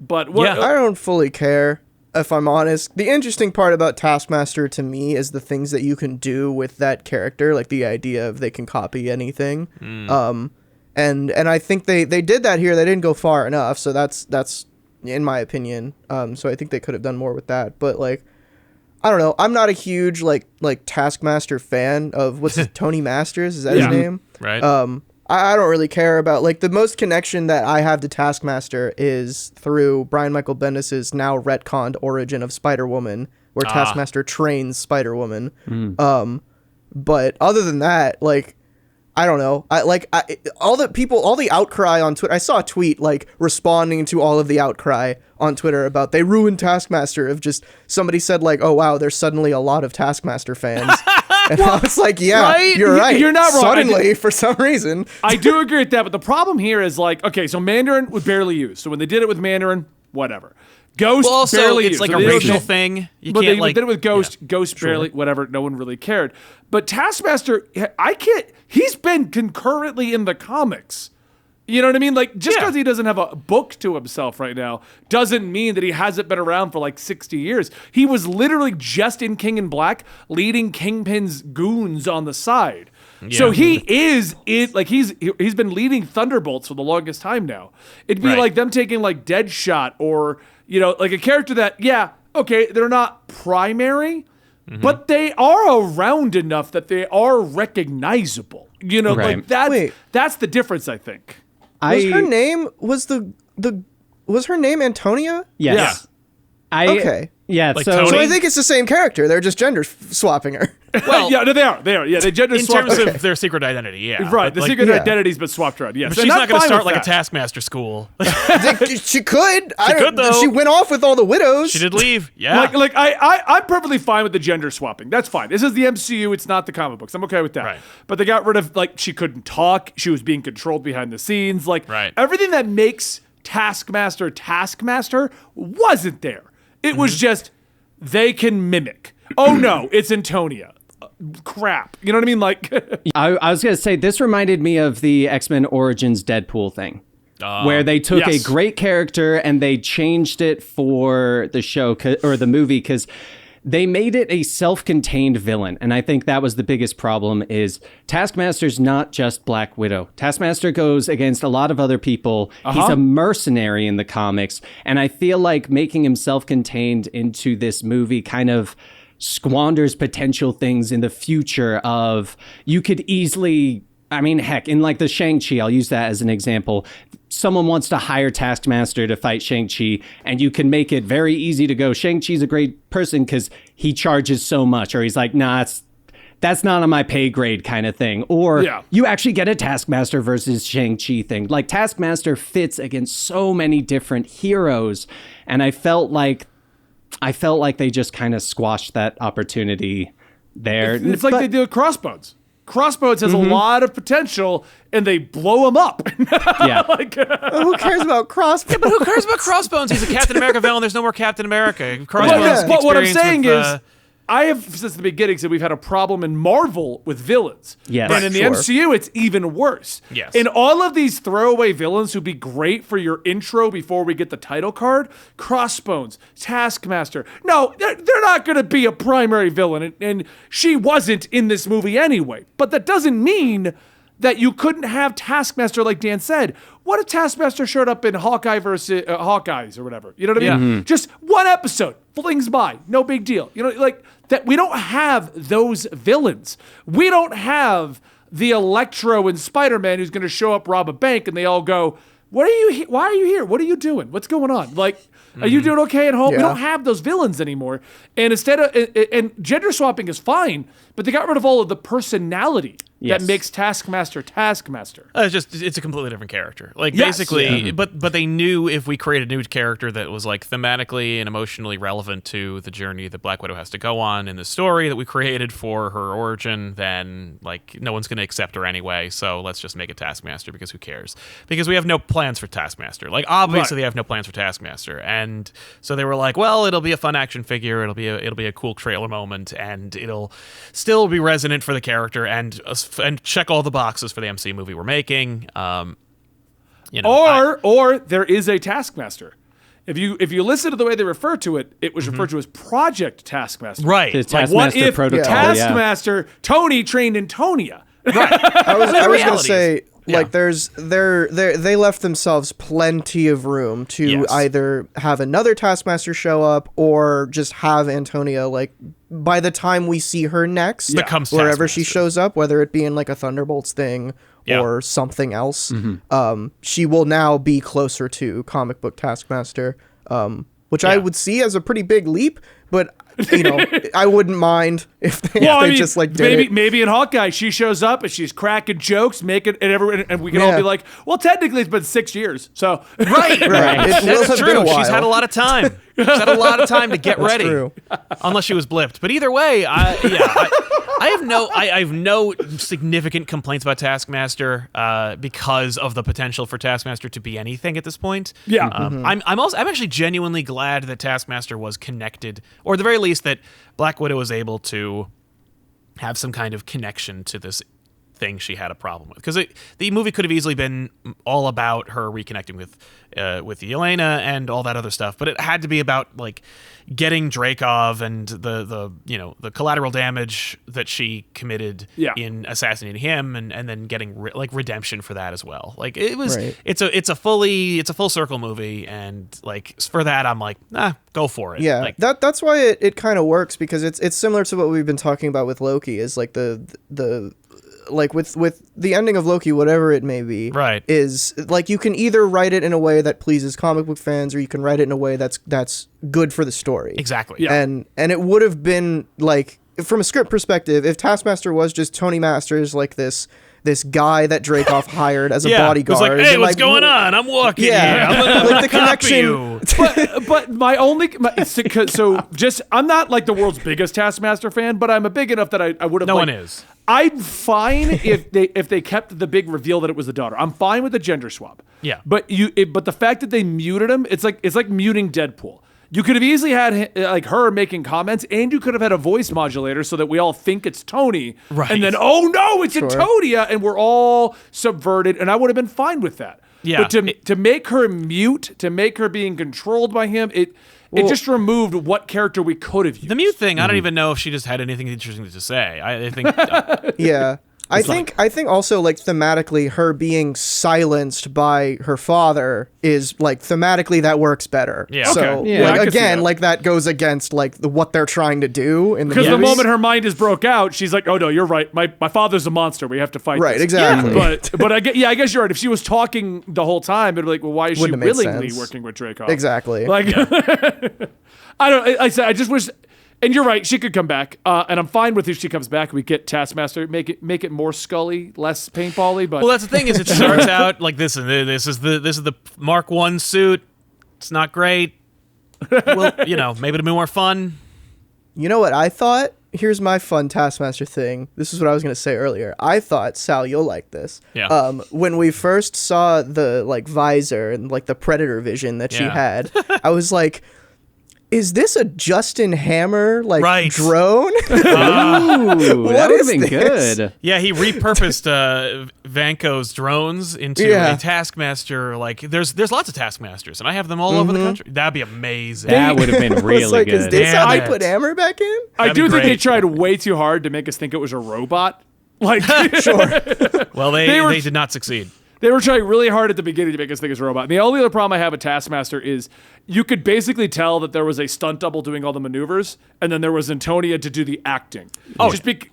But what? Yeah. I don't fully care, if I'm honest. The interesting part about Taskmaster to me is the things that you can do with that character, like the idea of they can copy anything. And I think they did that here. They didn't go far enough, so that's in my opinion. So I think they could have done more with that. But like, I don't know. I'm not a huge like Taskmaster fan of what's his, Tony Masters. Is that his name? Right. I don't really care about, like, the most connection that I have to Taskmaster is through Brian Michael Bendis's now retconned origin of Spider-Woman, where Taskmaster trains Spider-Woman. But other than that, like, I don't know. All the outcry on Twitter. I saw a tweet like responding to all of the outcry on Twitter about they ruined Taskmaster. Of just somebody said like, "Oh wow, there's suddenly a lot of Taskmaster fans," and I was like, "Yeah, right? you're right. You're not wrong. Suddenly, for some reason, I do agree with that, but the problem here is like, okay, so Mandarin was barely used. So when they did it with Mandarin, whatever. Ghost well, also, barely it's used. like So a they did it racial with- thing. You But can't they like did it with Ghost. Ghost barely, whatever. No one really cared. But Taskmaster, I can't. He's been concurrently in the comics. You know what I mean? Like, just because he doesn't have a book to himself right now doesn't mean that he hasn't been around for like 60 years. He was literally just in King in Black, leading Kingpin's goons on the side. So he is it. Like he's been leading Thunderbolts for the longest time now. It'd be Right. like them taking like Deadshot or like a character that they're not primary, but they are around enough that they are recognizable. You know, Right. like that's Wait. that's the difference, I think. was her name was her name Antonia? Yes. Okay. Yeah. Like so Tony? So I think it's the same character. They're just gender swapping her. Well, yeah, no, they are. They are. Yeah, they gender in swap. terms of their secret identity, yeah. Right, But, the like, secret yeah. identity's been swapped around. Yes, But and she's I'm not going to fine start with like a that. Taskmaster school. She could. I don't, could, though. She went off with all the widows. She did leave. Yeah. Like I'm perfectly fine with the gender swapping. That's fine. This is the MCU. It's not the comic books. I'm okay with that. Right. But they got rid of like she couldn't talk. She was being controlled behind the scenes. Like Right. everything that makes Taskmaster wasn't there. It was just they can mimic. Oh no, it's Antonia. Crap. You know what I mean? Like I was going to say, this reminded me of the X-Men Origins Deadpool thing, where they took yes. a great character and they changed it for the show or the movie because they made it a self-contained villain. And I think that was the biggest problem is Taskmaster's not just Black Widow. Taskmaster goes against a lot of other people. He's a mercenary in the comics. And I feel like making him self-contained into this movie kind of squanders potential things in the future of you could easily, I mean, heck, in like the Shang-Chi, I'll use that as an example. Someone wants to hire Taskmaster to fight Shang-Chi, and you can make it very easy to go, Shang-Chi's a great person because he charges so much, or he's like, nah, that's not on my pay grade kind of thing. Or you actually get a Taskmaster versus Shang-Chi thing. Like Taskmaster fits against so many different heroes, and I felt like they just kind of squashed that opportunity there. it's like they do with Crossbones. Crossbones has a lot of potential, and they blow him up. Yeah. Who cares about Crossbones? But who cares about Crossbones? He's a Captain America villain. There's no more Captain America. Crossbones. But what I'm experience saying with, is, I have since the beginning said we've had a problem in Marvel with villains. Yes. And in the MCU, it's even worse. Yes. And all of these throwaway villains who'd be great for your intro before we get the title card, Crossbones, Taskmaster. No, they're not going to be a primary villain. And she wasn't in this movie anyway. But that doesn't mean that you couldn't have Taskmaster, like Dan said. What if Taskmaster showed up in Hawkeye versus Hawkeyes or whatever? You know what I mean? Just one episode, flings by, no big deal. You know, like that. We don't have those villains. We don't have the Electro and Spider-Man who's going to show up, rob a bank, and they all go, "What are you? Why are you here? What are you doing? What's going on? Like, are you doing okay at home?" We Yeah. don't have those villains anymore. And instead of and gender swapping is fine, but they got rid of all of the personality that makes Taskmaster Taskmaster. It's a completely different character. Like Yes. basically, but they knew if we created a new character that was like thematically and emotionally relevant to the journey that Black Widow has to go on in the story that we created for her origin, then like no one's going to accept her anyway. So let's just make it Taskmaster because who cares? Because we have no plans for Taskmaster. Like obviously they have no plans for Taskmaster, and so they were like, well, it'll be a fun action figure. It'll be a cool trailer moment, and it'll still be resonant for the character and check all the boxes for the MC movie we're making. Or there is a Taskmaster. If you listen to the way they refer to it, it was referred to as Project Taskmaster. Right. The Like, Taskmaster what if protocol. Taskmaster Tony trained in Tonia? I was gonna reality say, is- like, they left themselves plenty of room to Yes. either have another Taskmaster show up or just have Antonia, like, by the time we see her next, Becomes wherever she Taskmaster. shows up, whether it be in like a Thunderbolts thing Yeah. or something else, she will now be closer to comic book Taskmaster, which I Yeah. would see as a pretty big leap, but. I wouldn't mind if they, Well, they just like did maybe it. maybe in Hawkeye she shows up and she's cracking jokes, making and we can all Yeah. be like, well, technically it's been 6 years, so Right. Right. It will That's have been a true. while. She's had a lot of time. She's had a lot of time to get ready. true. Unless she was blipped. But either way, I have no significant complaints about Taskmaster because of the potential for Taskmaster to be anything at this point. Yeah. I'm actually genuinely glad that Taskmaster was connected, or at the very least that Black Widow was able to have some kind of connection to this thing she had a problem with, because the movie could have easily been all about her reconnecting with Yelena and all that other stuff, but it had to be about like getting Dreykov and the collateral damage that she committed in assassinating him, and then getting redemption for that as well. Like it was, Right. it's a full circle movie, and like for that I'm like, go for it. Yeah, like, that's why it kind of works, because it's similar to what we've been talking about with Loki, is like the like with the ending of Loki, whatever it may be, Right. is like you can either write it in a way that pleases comic book fans, or you can write it in a way that's good for the story. exactly. Yeah. And it would have been like, from a script perspective, if Taskmaster was just Tony Masters, like this guy that Dreykov hired as a It was bodyguard. like, and hey, then, what's like, going on? I'm walking Yeah. here. I'm gonna Like the copy connection- you. but my only so just I'm not like the world's biggest Taskmaster fan, but I'm a big enough that I would have. No like, one is. I'm fine if they kept the big reveal that it was the daughter. I'm fine with the gender swap. Yeah. But the fact that they muted him, it's like muting Deadpool. You could have easily had like her making comments, and you could have had a voice modulator so that we all think it's Tony, Right. and then oh no, it's Antonia, and we're all subverted. And I would have been fine with that. Yeah. But to make her mute, to make her being controlled by him, it just removed what character we could have used. The mute thing, I don't even know if she just had anything interesting to say. I think Yeah. I think also, like, thematically, her being silenced by her father is like, thematically that works better. Yeah. So Okay. Yeah, I like could see again, that. like that goes against like what they're trying to do in the Because the movies. moment her mind is broke out, she's like, "Oh no, you're right. My father's a monster. We have to fight." Right, this." exactly. But I guess you're right. If she was talking the whole time, it'd be like, "Well, why is Wouldn't she have made willingly sense. working with Dreykov?" Exactly. Like, I don't. I just wish. And you're right. She could come back, and I'm fine with if she comes back. We get Taskmaster, make it more Scully, less paintball-y. But well, that's the thing is it starts out like this, and this is the Mark I suit. It's not great. Well, maybe it'll be more fun. You know what I thought? Here's my fun Taskmaster thing. This is what I was going to say earlier. I thought, Sal, you'll like this. Yeah. When we first saw the like visor and like the predator vision that she Yeah. had, I was like, is this a Justin Hammer like Right. drone? Ooh, that would is have been this? good. Yeah, he repurposed Vanko's drones into Yeah. a Taskmaster. Like, there's lots of Taskmasters, and I have them all over the country. That'd be amazing. That would have been It's really like, is good. this how they Damn put it. Hammer back in? I That'd be do think they great. tried way too hard to make us think it was a robot. Like, Well, They they were- did not succeed. they were trying really hard at the beginning to make us think it's a robot. And the only other problem I have with Taskmaster is you could basically tell that there was a stunt double doing all the maneuvers, and then there was Antonia to do the acting. Oh, just like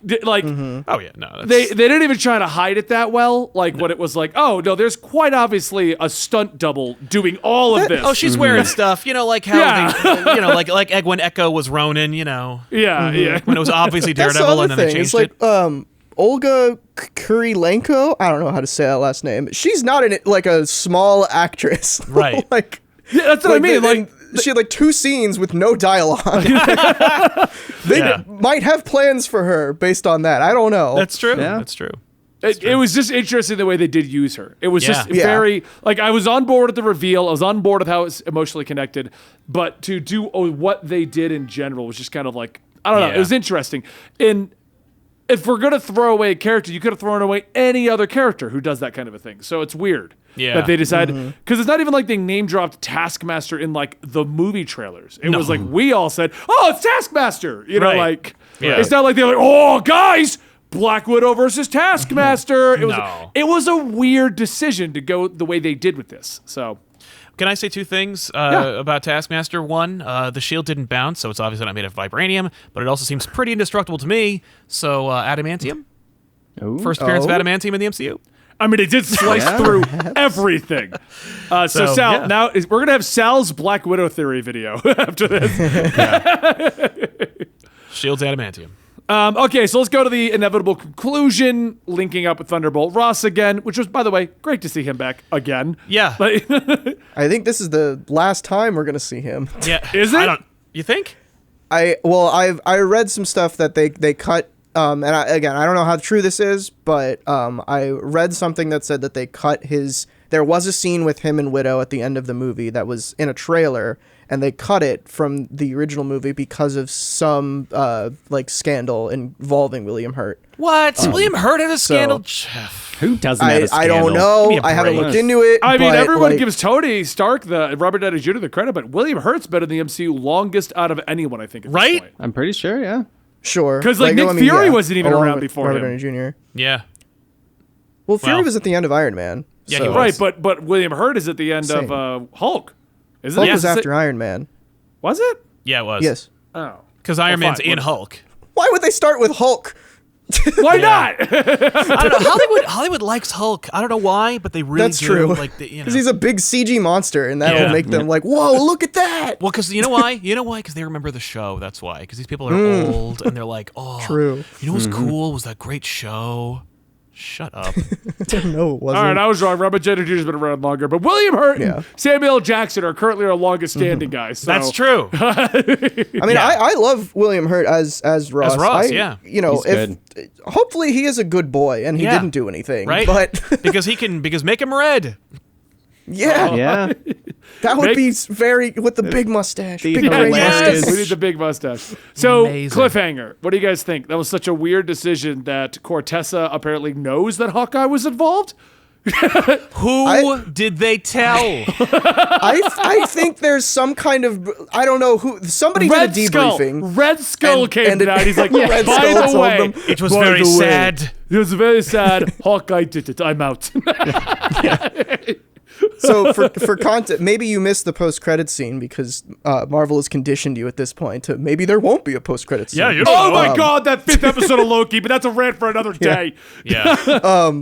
Oh yeah, no. That's, they didn't even try to hide it that well. Like when it was like, oh no, there's quite obviously a stunt double doing all of this. Oh, she's wearing stuff, like how Yeah. they, like when Echo was Ronin, yeah, yeah. when it was obviously That's the Daredevil other and then they thing. It's changed like, it. Olga Kurilenko. I don't know how to say that last name. She's not like a small actress. Right. Like, Yeah, that's what I mean. Like, she had like 2 scenes with no dialogue. They might have plans for her based on that. I don't know. That's true. Yeah. That's true. it was just interesting the way they did use her. It was just Yeah. very, like, I was on board with the reveal. I was on board with how it's emotionally connected. But to do what they did in general was just kind of like, I don't know. Yeah. It was interesting. And if we're going to throw away a character, you could have thrown away any other character who does that kind of a thing. So it's weird that they decided, because it's not even like they name dropped Taskmaster in like the movie trailers. It was like we all said, "Oh, it's Taskmaster," you know, Right. like Yeah. it's not like they're like, "Oh, guys, Black Widow versus Taskmaster." It was a weird decision to go the way they did with this. So. Can I say 2 things about Taskmaster? One, the shield didn't bounce, so it's obviously not made of vibranium, but it also seems pretty indestructible to me. So, adamantium? Ooh. First appearance of adamantium in the MCU? I mean, it did slice through everything. So Sal, now we're going to have Sal's Black Widow theory video after this. Shield's adamantium. Okay, so let's go to the inevitable conclusion, linking up with Thunderbolt Ross again, which was, by the way, great to see him back again. Yeah. But I think this is the last time we're gonna see him. Yeah. Is it? You think? I read some stuff that they cut. And I don't know how true this is, but I read something that said that they cut his. There was a scene with him and Widow at the end of the movie that was in a trailer, and they cut it from the original movie because of some like scandal involving William Hurt. What? William Hurt had a scandal? Who doesn't have a I scandal? don't Give know. me a I haven't break. looked into it. I mean, but, everyone like, gives Tony Stark, the Robert Downey Jr. the credit, but William Hurt's been in the MCU longest out of anyone, I think. At Right? This point. I'm pretty sure, yeah. sure, 'Cause, like, Nick Fury wasn't even along around with before Robert him. Downey Jr. Yeah. Well, Fury Well. was at the end of Iron Man. Yeah, so. he was. Right, but William Hurt is at the end Same. of Hulk. Isn't Hulk it? was after Iron Man. Was it? Yeah, it was. Yes. Oh. Because Iron Well, Man's fine, in what- Hulk. Why would they start with Hulk? Why not? I don't know. Hollywood likes Hulk. I don't know why, but they really That's do. true. Like, you know. Because he's a big CG monster, and that'll Yeah. make them like, whoa, look at that. Well, because you know why? You know why? Because they remember the show. That's why. Because these people are old, and they're like, oh, True. You know what's cool? Was that great show? Shut up. No, it wasn't. All right, I was wrong. Robert Downey Jr. has been around longer, but William Hurt and Samuel L. Jackson are currently our longest standing guys. So. That's true. I mean, I love William Hurt as Ross. As Ross, I- yeah. You know, He's hopefully he is a good boy and he Yeah. didn't do anything. Right? But because make him red. yeah, Yeah. that would Make- be very with the big mustache. The Big Yeah, gray yes, mustache. we need the big mustache. So, Amazing. cliffhanger. What do you guys think? That was such a weird decision that Cortessa apparently knows that Hawkeye was involved. Who did they tell? I think there's some kind of I don't know who somebody Red did a Skull. debriefing. Red Skull And- came and it- down. He's like, Yeah. Red by Skull the told way, them. It was By very the way. sad. it was very sad. Hawkeye did it. I'm out. So for content, maybe you missed the post credit scene because Marvel has conditioned you at this point to maybe there won't be a post credit scene. Yeah, you Oh my God, that 5th episode of Loki, but that's a rant for another day. Yeah.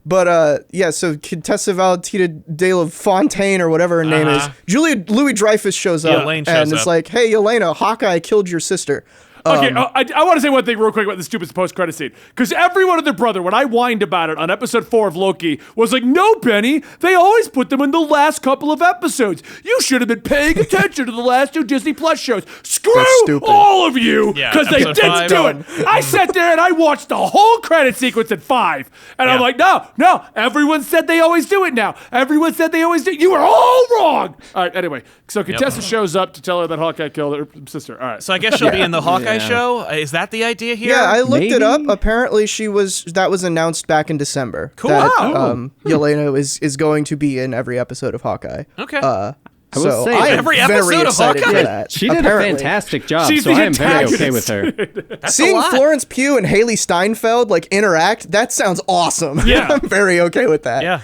But yeah, so Contessa Valentina de la Fontaine or whatever her name is, Julia Louis Dreyfus shows up Elaine and shows it's up. like, "Hey, Elena, Hawkeye killed your sister." Okay, I want to say one thing real quick about the stupid post-credit scene. Because everyone and their brother, when I whined about it on episode 4 of Loki, was like, no, Benny, they always put them in the last couple of episodes. You should have been paying attention to the last 2 Disney Plus shows. Screw stupid. all of you, Yeah, because they episode didn't 5. do it. I sat there and I watched the whole credit sequence at 5. And I'm Yeah. like, no, everyone said they always do it now. Everyone said they always do. You were all wrong. All right, anyway, so Contessa shows up to tell her that Hawkeye killed her sister. All right. So I guess she'll be in the Hawkeye Yeah. show. Is that the idea here? Yeah, I looked it up. Maybe. Apparently, that was announced back in December. Cool. That, Wow. Yelena is going to be in every episode of Hawkeye. Okay. I will so say I am every very episode of excited Hawkeye? for that. She did Apparently. a fantastic job, She's so the I am very okay antagonist. with her. That's Seeing a lot. Florence Pugh and Haley Steinfeld like interact, that sounds awesome. Yeah. I'm very okay with that. Yeah.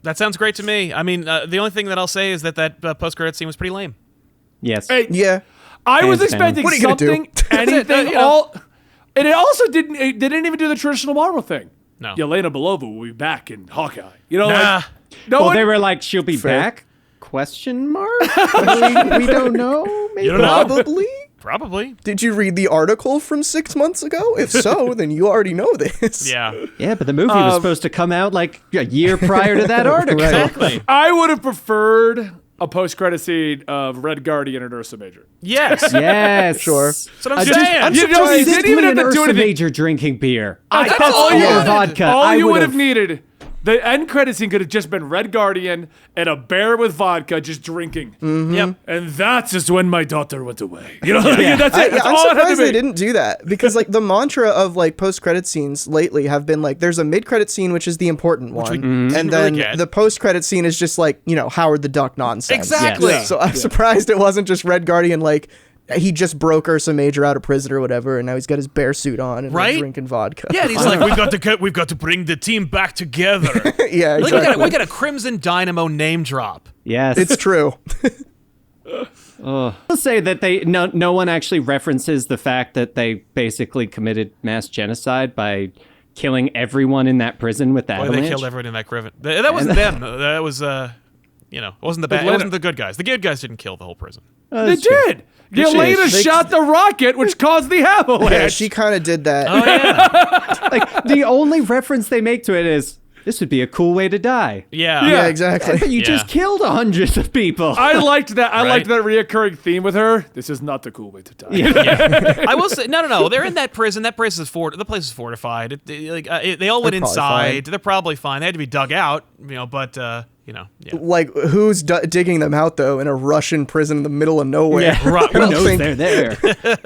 That sounds great to me. I mean, the only thing that I'll say is that post-credit scene was pretty lame. Yes. Hey, Yeah. I was Hands down. expecting What are you gonna do? something, anything, You know. all, and it also didn't. They didn't even do the traditional Marvel thing. No. Yelena Belova will be back in Hawkeye. You know, Nah. like no Well, one. they were like, she'll be Fair. back? Question mark? we don't know. Maybe. You don't know? Probably. Probably. Did you read the article from 6 months ago? If so, then you already know this. Yeah. Yeah, but the movie was supposed to come out like a year prior to that article. Exactly. I would have preferred a post-credit scene of Red Guardian and Ursa Major. Yes. Yes. Sure. That's what I'm saying. You know, you didn't Simply even have an to do Ursa anything. Major drinking beer. That's all you or wanted. vodka. All I you would would've- have needed. The end credit scene could have just been Red Guardian and a bear with vodka just drinking. Yep. And that's just when my daughter went away. You know, that's it. That's I'm all it had to surprised be. they didn't do that because like the mantra of like post-credit scenes lately have been like there's a mid-credit scene which is the important one, and didn't then really get. the post-credit scene is just like Howard the Duck nonsense. Exactly. Yes. So I'm surprised it wasn't just Red Guardian like he just broke Ursa Major out of prison or whatever, and now he's got his bear suit on and like, Right? drinking vodka. Yeah, and he's like, we've got to bring the team back together. yeah, Like, exactly. we got a Crimson Dynamo name drop. Yes. It's true. I'll say that no one actually references the fact that they basically committed mass genocide by killing everyone in that prison with the Boy, avalanche. they killed everyone in that Griffin. That wasn't them. That was, it wasn't the bad. It wasn't the good guys. The good guys didn't kill the whole prison. They did. Yelena shot the rocket, which caused the avalanche. Yeah, she kind of did that. Oh yeah. Like the only reference they make to it is this would be a cool way to die. Yeah. Yeah, exactly. But you just killed hundreds of people. I liked that. I Right. liked that reoccurring theme with her. This is not the cool way to die. Yeah. I will say, no. They're in that prison. That place is the place is fortified. They all went They're probably inside. fine. They're probably fine. They had to be dug out, but yeah. Like, who's digging them out, though, in a Russian prison in the middle of nowhere? Yeah, Right. I don't who knows think they're there?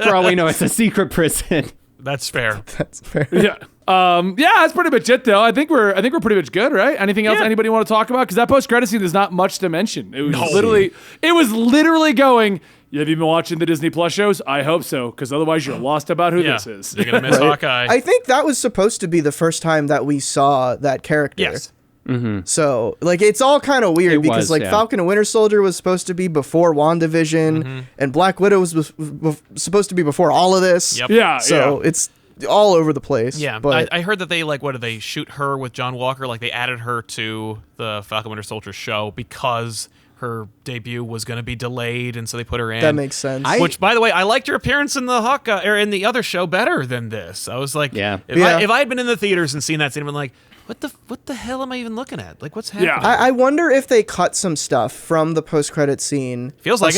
For all we know, it's a secret prison. That's fair. that's fair. Yeah. That's pretty much it, though. I think we're pretty much good, right? Anything else Yeah. anybody want to talk about? Because that post-credit scene is not much to mention. It was No. literally going. Have you been watching the Disney Plus shows? I hope so, because otherwise you're lost about who Yeah. this is. You're gonna miss Hawkeye. I think that was supposed to be the first time that we saw that character. Yes. So, like, it's all kind of weird It because, was, like, yeah. Falcon and Winter Soldier was supposed to be before WandaVision, and Black Widow was supposed to be before all of this. Yep. Yeah. So it's all over the place. Yeah, but I heard that they what did they shoot her with John Walker? Like they added her to the Falcon Winter Soldier show because her debut was going to be delayed, and so they put her in. that makes sense. Which, by the way, I liked her appearance in the Hawkeye or in the other show better than this. I was like, Yeah. if Yeah. I had been in the theaters and seen that scene, I'd been like, what the hell am I even looking at? Like, what's happening? Yeah. I wonder if they cut some stuff from the post-credit scene. Feels like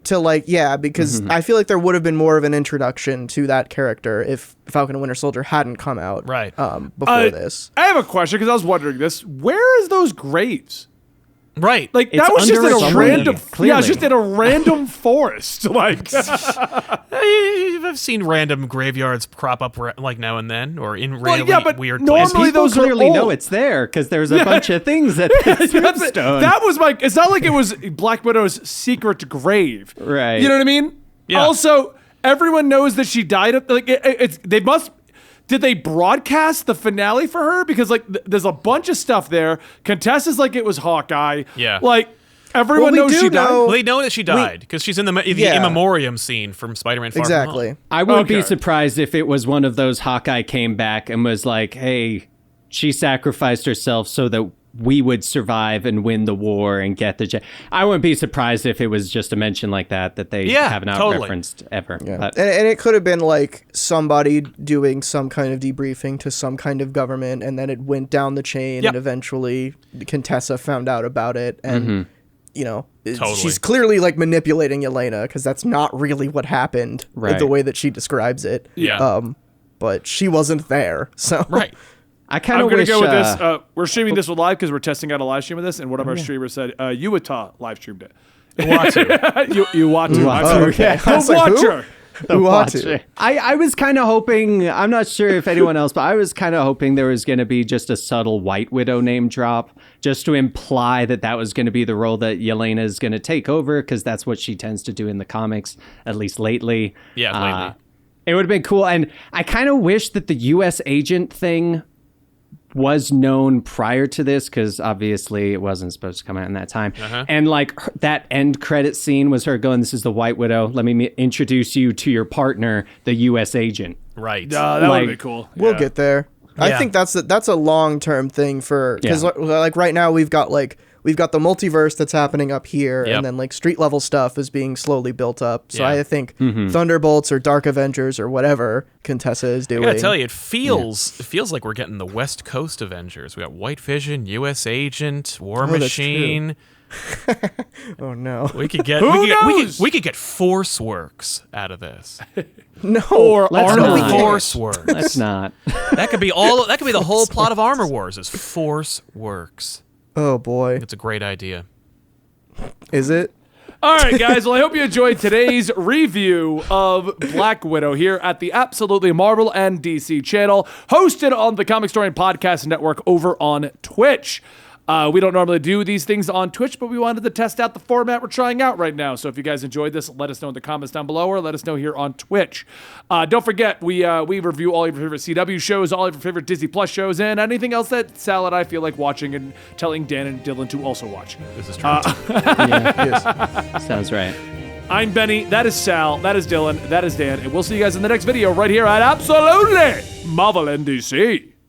To like, yeah, because I feel like there would have been more of an introduction to that character if Falcon and Winter Soldier hadn't come out Right. Before this. I have a question because I was wondering this. Where is those graves? Right. Like It's that was just under in a a tree, random, clearly. it's just in a random forest. Like, I've seen random graveyards crop up like now and then, or in really yeah, but weird normally places. People those are clearly know old. it's there because there's a bunch of things that tombstone. that was my. It's not like it was Black Widow's secret grave, Right. You know what I mean? Yeah. Also, everyone knows that she died. It's they must. Did they broadcast the finale for her? Because like there's a bunch of stuff there. Contessa's like it was Hawkeye. Yeah. Like everyone Well, we knows do she died. know- Well, they know that she died because she's in the in Yeah. memoriam scene from Spider-Man Far From Exactly. Home. I wouldn't Okay. be surprised if it was one of those Hawkeye came back and was like, hey, she sacrificed herself so that we would survive and win the war and get the I wouldn't be surprised if it was just a mention like that they Yeah, have not totally. referenced ever. Yeah. But And it could have been like somebody doing some kind of debriefing to some kind of government, and then it went down the chain, Yep. and eventually Contessa found out about it, and Totally. she's clearly like manipulating Yelena because that's not really what happened, Right. the way that she describes it. Yeah. But she wasn't there, so Right. I kind I'm of gonna wish go with this. We're streaming this live because we're testing out a live stream of this, and one of our streamers said Utah live streamed it. Uatu. you want to? Oh, okay. I was The like, who? Watcher. Uatu. I was kind of hoping, I'm not sure if anyone else, but I was kind of hoping there was going to be just a subtle White Widow name drop, just to imply that that was going to be the role that Yelena is going to take over, because that's what she tends to do in the comics, at least lately. Yeah, lately. It would have been cool. And I kind of wish that the U.S. agent thing was known prior to this, because obviously it wasn't supposed to come out in that time. And like that end credit scene was her going, this is the White Widow. Let me introduce you to your partner, the U.S. agent. Right. That would Like, be cool. We'll Yeah. get there. I Yeah. think that's a long-term thing for, because Yeah. like right now we've got we've got the multiverse that's happening up here, Yep. and then like street level stuff is being slowly built up. So Yeah. I think Thunderbolts or Dark Avengers or whatever Contessa is doing. I gotta tell you, it feels like we're getting the West Coast Avengers. We got White Vision, U.S. Agent, War that's Machine. Oh no, We could get we could get Force Works out of this. no. Or Let's Armor not. Force Works. Let's not. That could be all. That could be the whole plot of Armor Wars. Is Force Works. Oh boy, It's a great idea. is it? All right, guys. Well, I hope you enjoyed today's review of Black Widow here at the Absolutely Marvel and DC channel, hosted on the Comic Story and Podcast Network over on Twitch. We don't normally do these things on Twitch, but we wanted to test out the format we're trying out right now. So if you guys enjoyed this, let us know in the comments down below, or let us know here on Twitch. Don't forget, we review all your favorite CW shows, all your favorite Disney Plus shows, and anything else that Sal and I feel like watching and telling Dan and Dylan to also watch. This is true. Yes. Sounds right. I'm Benny, that is Sal, that is Dylan, that is Dan, and we'll see you guys in the next video right here at Absolutely Marvel and DC.